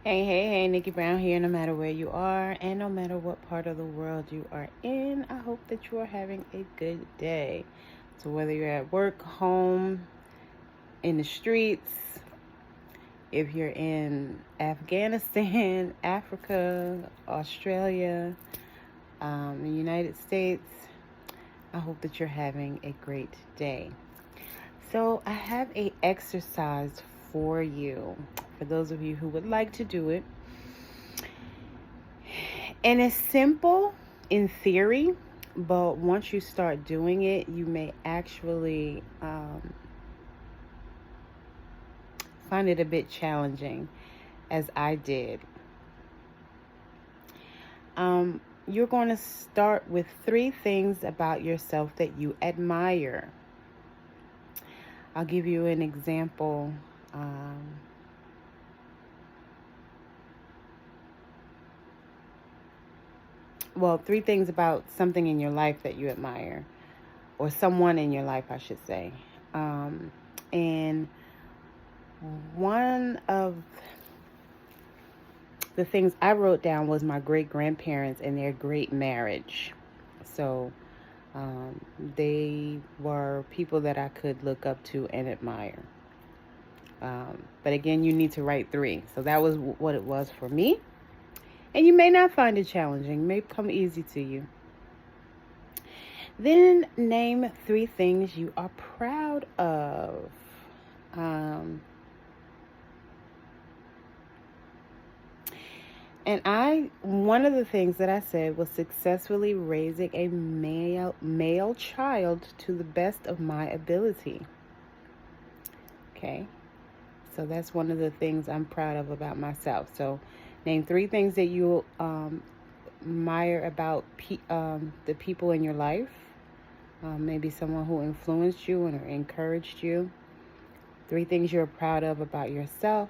Hey, Nikki Brown here. No matter where you are and no matter what part of the world you are in, I hope that you are having a good day. So, whether you're at work, home, in the streets, if you're in Afghanistan, Africa, Australia, the United States, I hope that you're having a great day. So, I have a exercise for you. For those of you who would like to do it, and it's simple in theory, but once you start doing it, you may actually find it a bit challenging, as I did. You're going to start with 3 things about yourself that you admire. I'll give you an example. Well, 3 things about something in your life that you admire, or someone in your life, I should say. And one of the things I wrote down was my great-grandparents and their great marriage. So they were people that I could look up to and admire. But again, you need to write 3. So that was what it was for me. And you may not find it challenging. It may come easy to you. Then name 3 things you are proud of. And one of the things that I said was successfully raising a male child to the best of my ability. Okay. So that's one of the things I'm proud of about myself. So name 3 things that you admire about the people in your life. Maybe someone who influenced you and or encouraged you. 3 things you're proud of about yourself.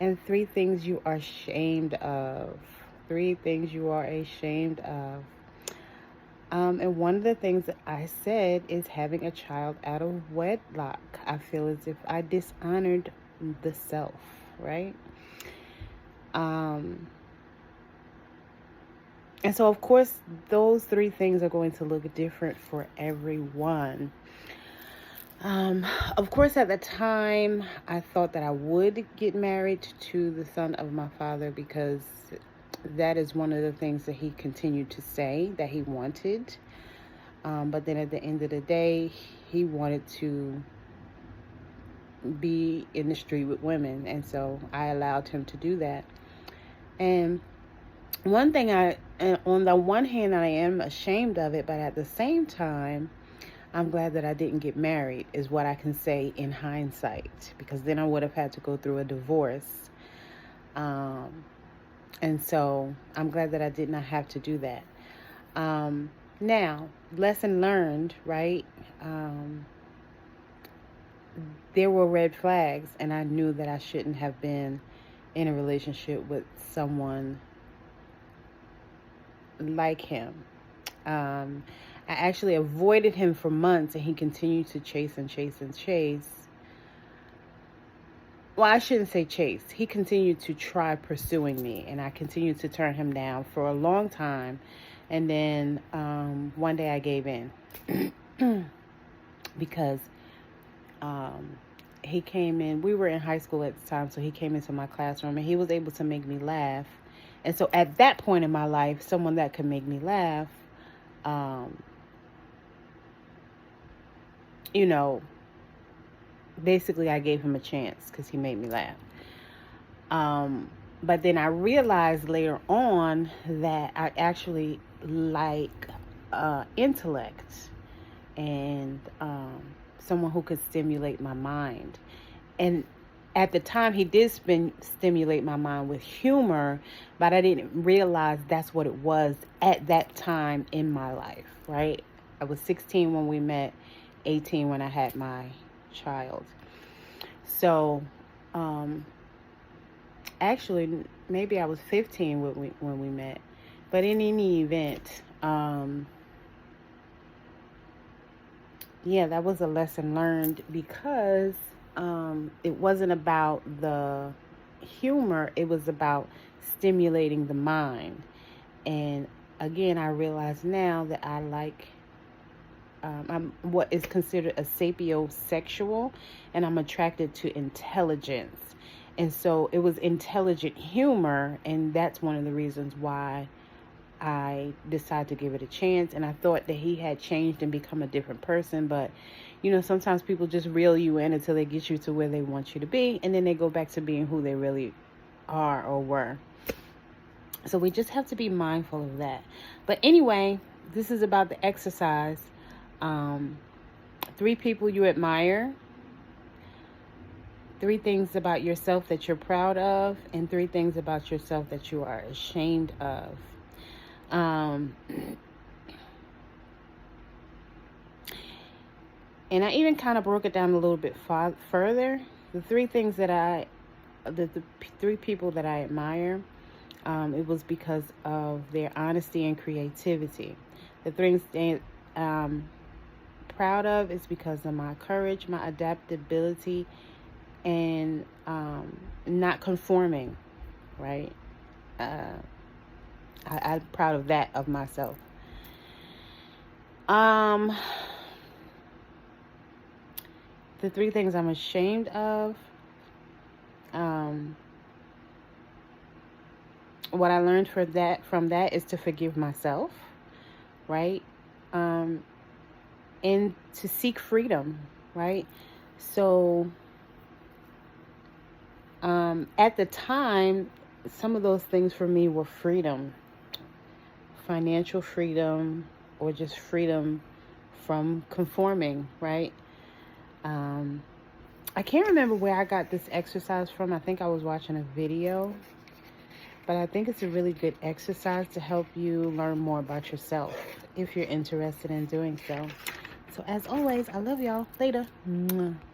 And 3 things you are ashamed of. 3 things you are ashamed of. And one of the things that I said is having a child out of wedlock. I feel as if I dishonored the self, right? And so, of course, those 3 things are going to look different for everyone. Of course, at the time, I thought that I would get married to the son of my father because that is one of the things that he continued to say that he wanted. But then at the end of the day, he wanted to be in the street with women. And so I allowed him to do that. And one thing on the one hand, I am ashamed of it, but at the same time, I'm glad that I didn't get married, is what I can say in hindsight, because then I would have had to go through a divorce. And so I'm glad that I did not have to do that. Now, lesson learned, right? There were red flags, and I knew that I shouldn't have been in a relationship with someone like him. I actually avoided him for months, and he continued to chase. Well, I shouldn't say chase. He continued to try pursuing me, and I continued to turn him down for a long time. And then one day I gave in because he came in. We were in high school at the time, so he came into my classroom, and he was able to make me laugh. And so at that point in my life, someone that could make me laugh, basically I gave him a chance because he made me laugh. But then I realized later on that I actually like intellect and someone who could stimulate my mind. And at the time, he did stimulate my mind with humor, but I didn't realize that's what it was at that time in my life, right? I was 16 when we met, 18 when I had my child. So, actually, maybe I was 15 when we met. But in any event, that was a lesson learned because it wasn't about the humor, it was about stimulating the mind. And again, I realize now that I like, I'm what is considered a sapiosexual, and I'm attracted to intelligence. And so it was intelligent humor, and that's one of the reasons why I decided to give it a chance. And I thought that he had changed and become a different person, but sometimes people just reel you in until they get you to where they want you to be, and then they go back to being who they really are or were. So we just have to be mindful of that. But anyway, this is about the exercise. 3 people you admire, 3 things about yourself that you're proud of, and 3 things about yourself that you are ashamed of. And I even kind of broke it down a little bit further. The 3 things that the 3 people that I admire, it was because of their honesty and creativity. The things they proud of is because of my courage, my adaptability, and not conforming, right? I'm proud of that of myself. The 3 things I'm ashamed of, what I learned from that is to forgive myself, right? And to seek freedom, right? So at the time, some of those things for me were freedom, financial freedom, or just freedom from conforming, right? I can't remember where I got this exercise from. I think I was watching a video, but I think it's a really good exercise to help you learn more about yourself if you're interested in doing so. So as always, I love y'all. Later. Mwah.